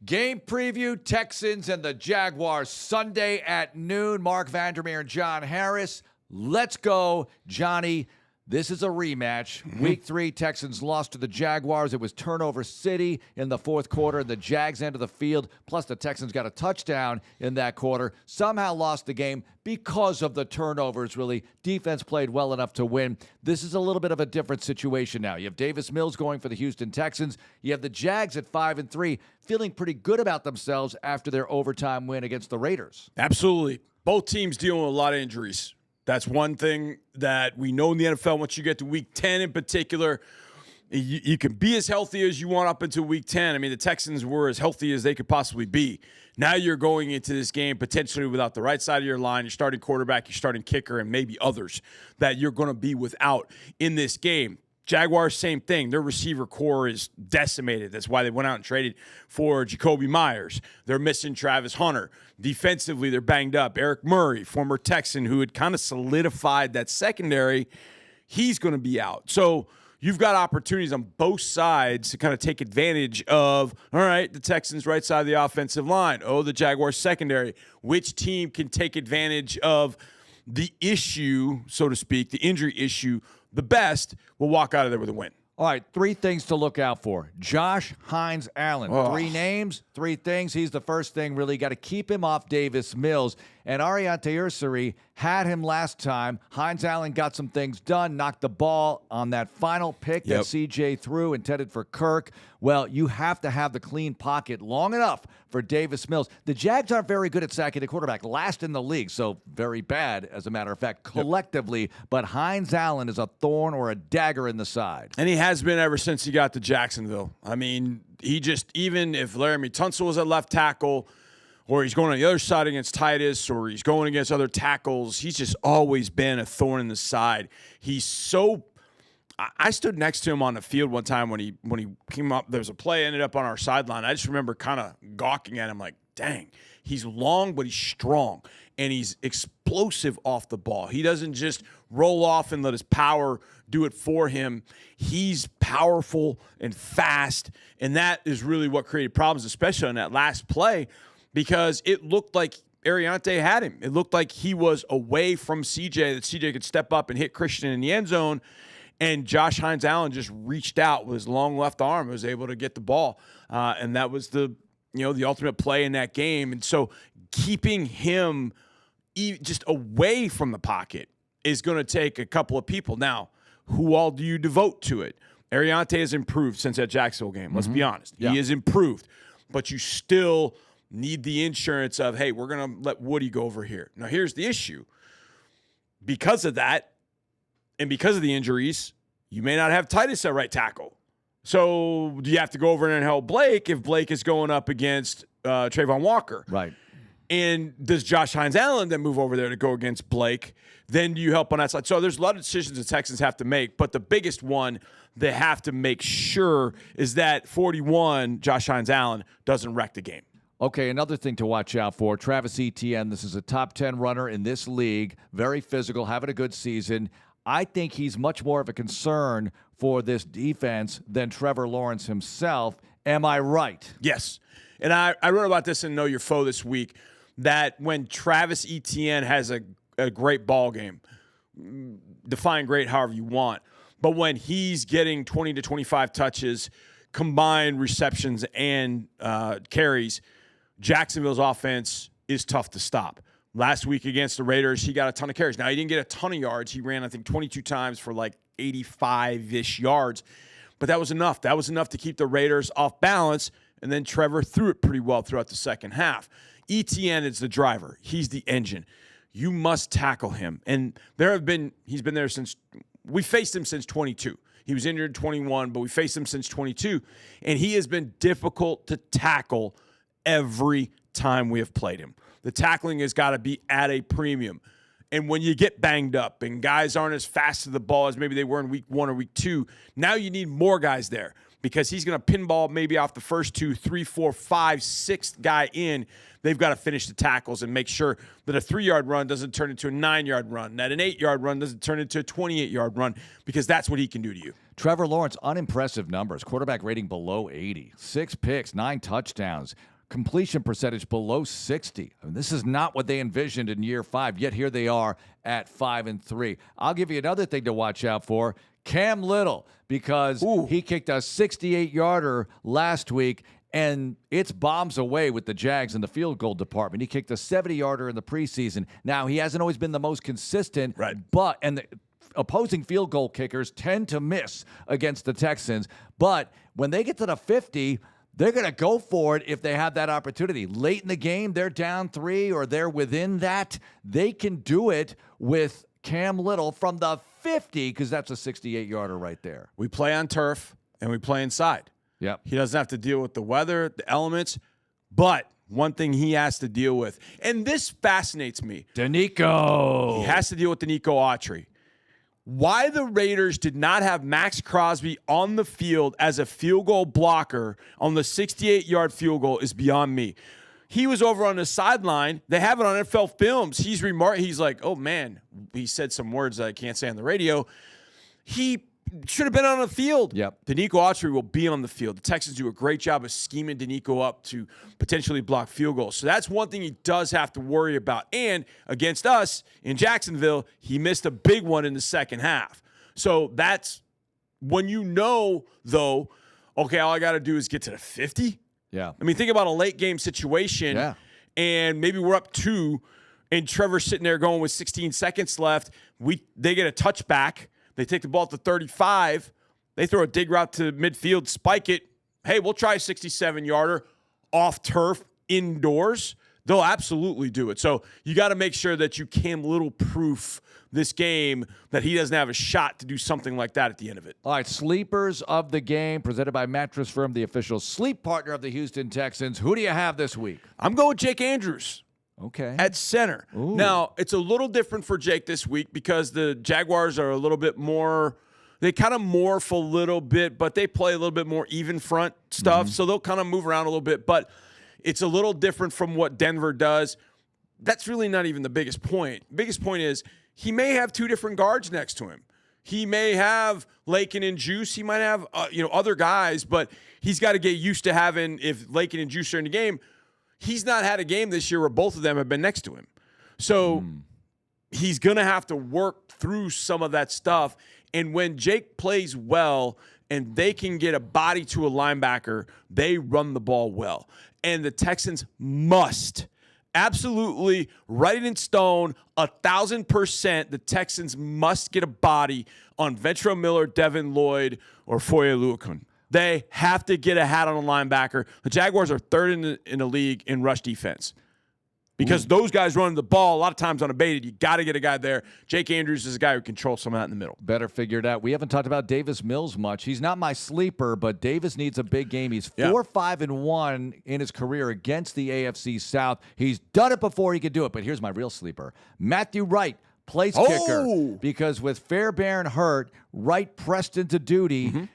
Game preview, Texans and the Jaguars, Sunday at noon. Mark Vandermeer and John Harris. Let's go, Johnny. This is a rematch. Week 3, Texans lost to the Jaguars. It was turnover city in the fourth quarter, and the Jags end of the field. Plus, the Texans got a touchdown in that quarter. Somehow lost the game because of the turnovers, really. Defense played well enough to win. This is a little bit of a different situation now. You have Davis Mills going for the Houston Texans. You have the Jags at 5-3, feeling pretty good about themselves after their overtime win against the Raiders. Absolutely. Both teams dealing with a lot of injuries. That's one thing that we know in the NFL. Once you get to Week 10 in particular, you can be as healthy as you want up until Week 10. I mean, the Texans were as healthy as they could possibly be. Now you're going into this game potentially without the right side of your line, your starting quarterback, your starting kicker, and maybe others that you're going to be without in this game. Jaguars, same thing. Their receiver core is decimated. That's why they went out and traded for Jacoby Myers. They're missing Travis Hunter. Defensively, they're banged up. Eric Murray, former Texan, who had kind of solidified that secondary, he's going to be out. So you've got opportunities on both sides to kind of take advantage of, all right, the Texans' right side of the offensive line. Oh, the Jaguars' secondary. Which team can take advantage of the issue, so to speak, the injury issue, the best will walk out of there with a win. All right, 3 things to look out for. Josh Hines-Allen. 3 names, 3 things. He's the first thing, really. Got to keep him off Davis Mills. And Ariante Ursary had him last time. Hines-Allen got some things done, knocked the ball on that final pick that CJ threw, intended for Kirk. Well, you have to have the clean pocket long enough for Davis Mills. The Jags aren't very good at sacking the quarterback, last in the league, so very bad, as a matter of fact, collectively. But Hines-Allen is a thorn or a dagger in the side. And he has been ever since he got to Jacksonville. I mean, he just, even if Laramie Tunsil was at left tackle, or he's going on the other side against Titus, or he's going against other tackles, he's just always been a thorn in the side. He's so – I stood next to him on the field one time when he came up. There was a play, ended up on our sideline. I just remember kind of gawking at him like, dang, he's long, but he's strong, and he's explosive off the ball. He doesn't just roll off and let his power do it for him. He's powerful and fast, and that is really what created problems, especially on that last play, because it looked like Ariante had him. It looked like he was away from CJ, that CJ could step up and hit Christian in the end zone, and Josh Hines-Allen just reached out with his long left arm, was able to get the ball, and that was the ultimate play in that game. And so keeping him just away from the pocket is going to take a couple of people. Now, who all do you devote to it? Ariante has improved since that Jacksonville game. Let's be honest. Yeah. He has improved, but you still need the insurance of, hey, we're going to let Woody go over here. Now, here's the issue. Because of that, and because of the injuries, you may not have Titus at right tackle. So do you have to go over and help Blake if Blake is going up against Trayvon Walker? Right. And does Josh Hines-Allen then move over there to go against Blake? Then do you help on that side? So there's a lot of decisions the Texans have to make, but the biggest one they have to make sure is that 41, Josh Hines-Allen, doesn't wreck the game. Okay, another thing to watch out for, Travis Etienne. This is a top 10 runner in this league, very physical, having a good season. I think he's much more of a concern for this defense than Trevor Lawrence himself. Am I right? Yes. And I wrote about this in Know Your Foe this week, that when Travis Etienne has a great ball game, define great however you want, but when he's getting 20 to 25 touches, combined receptions and carries, Jacksonville's offense is tough to stop. Last week against the Raiders, he got a ton of carries. Now, he didn't get a ton of yards. He ran, I think, 22 times for like 85-ish yards. But that was enough. That was enough to keep the Raiders off balance. And then Trevor threw it pretty well throughout the second half. Etienne is the driver. He's the engine. You must tackle him. And he's been there since, we faced him since 22. He was injured 21, but we faced him since 22. And he has been difficult to tackle every time we have played him. The tackling has got to be at a premium. And when you get banged up and guys aren't as fast to the ball as maybe they were in week 1 or week 2, now you need more guys there. because he's going to pinball maybe off the first 2, 3, 4, 5, 6 guy in. They've got to finish the tackles and make sure that a 3-yard run doesn't turn into a 9-yard run, that an 8-yard run doesn't turn into a 28-yard run, because that's what he can do to you. Trevor Lawrence, unimpressive numbers. Quarterback rating below 80. 6 picks, 9 touchdowns. Completion percentage below 60. I mean, this is not what they envisioned in year 5, yet here they are at 5-3. I'll give you another thing to watch out for. Cam Little, because he kicked a 68-yarder last week, and it's bombs away with the Jags in the field goal department. He kicked a 70-yarder in the preseason. Now, he hasn't always been the most consistent, but the opposing field goal kickers tend to miss against the Texans. But when they get to the 50, they're going to go for it if they have that opportunity. Late in the game, they're down 3 or they're within that. They can do it with Cam Little from the 50, because that's a 68-yarder right there. We play on turf and we play inside. Yep. He doesn't have to deal with the weather, the elements, but one thing he has to deal with, and this fascinates me. DeMeco. He has to deal with DeMeco Autry. Why the Raiders did not have Max Crosby on the field as a field goal blocker on the 68-yard field goal is beyond me. He was over on the sideline. They have it on NFL Films. He's like, oh, man, he said some words that I can't say on the radio. He should have been on the field. Yep. DeMeco Autry will be on the field. The Texans do a great job of scheming DeMeco up to potentially block field goals. So that's one thing he does have to worry about. And against us in Jacksonville, he missed a big one in the second half. So that's when you know, though, okay, all I got to do is get to the 50. Yeah. I mean, think about a late game situation, and maybe we're up 2, and Trevor's sitting there going with 16 seconds left. They get a touchback. They take the ball to 35. They throw a dig route to midfield, spike it. Hey, we'll try a 67-yarder off turf indoors. They'll absolutely do it. So you got to make sure that you Cam Little proof this game, that he doesn't have a shot to do something like that at the end of it. All right, sleepers of the game, presented by Mattress Firm, the official sleep partner of the Houston Texans. Who do you have this week? I'm going with Jake Andrews. Okay. At center. Ooh. Now, it's a little different for Jake this week because the Jaguars are a little bit more, they kind of morph a little bit, but they play a little bit more even front stuff, so they'll kind of move around a little bit. But it's a little different from what Denver does. That's really not even the biggest point. Biggest point is he may have 2 different guards next to him. He may have Lakin and Juice. He might have other guys, but he's got to get used to having, if Lakin and Juice are in the game, he's not had a game this year where both of them have been next to him. So he's going to have to work through some of that stuff. And when Jake plays well and they can get a body to a linebacker, they run the ball well. And the Texans must absolutely write it in stone, 1,000%. The Texans must get a body on Ventrell Miller, Devin Lloyd, or Foye Oluokun. They have to get a hat on a linebacker. The Jaguars are 3rd in the league in rush defense because those guys running the ball a lot of times unabated. You got to get a guy there. Jake Andrews is a guy who controls some of that in the middle. Better figure it out. We haven't talked about Davis Mills much. He's not my sleeper, but Davis needs a big game. He's 4-5-1 in his career against the AFC South. He's done it before he could do it, but here's my real sleeper. Matthew Wright, place kicker, because with Fairbairn hurt, Wright pressed into duty.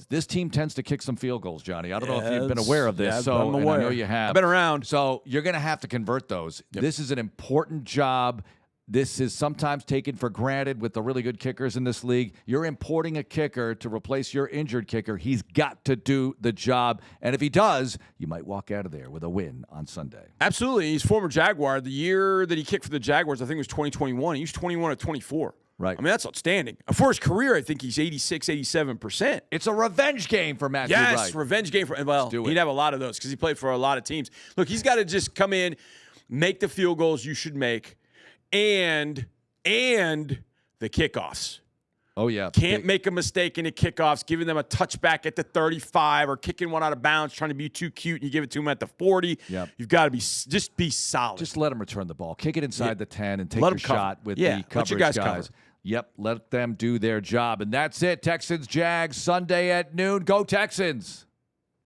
This team tends to kick some field goals, Johnny. I don't know if you've been aware of this. Yeah, so I'm aware. And I know you have. I've been around. So you're going to have to convert those. Yep. This is an important job. This is sometimes taken for granted with the really good kickers in this league. You're importing a kicker to replace your injured kicker. He's got to do the job. And if he does, you might walk out of there with a win on Sunday. Absolutely. He's former Jaguar. The year that he kicked for the Jaguars, I think it was 2021. He was 21 of 24. Right. I mean, that's outstanding. For his career, I think he's 86, 87%. It's a revenge game for Matthew Wright. Yes, revenge game. Well, he'd have a lot of those because he played for a lot of teams. Look, he's got to just come in, make the field goals you should make, and the kickoffs. Oh, yeah. Can't make a mistake in the kickoffs, giving them a touchback at the 35 or kicking one out of bounds, trying to be too cute, and you give it to them at the 40. Yep. You've got to just be solid. Just let him return the ball. Kick it inside the 10 and take your shot with the coverage let your guys cover. Yep, let them do their job. And that's it. Texans, Jags, Sunday at noon. Go Texans.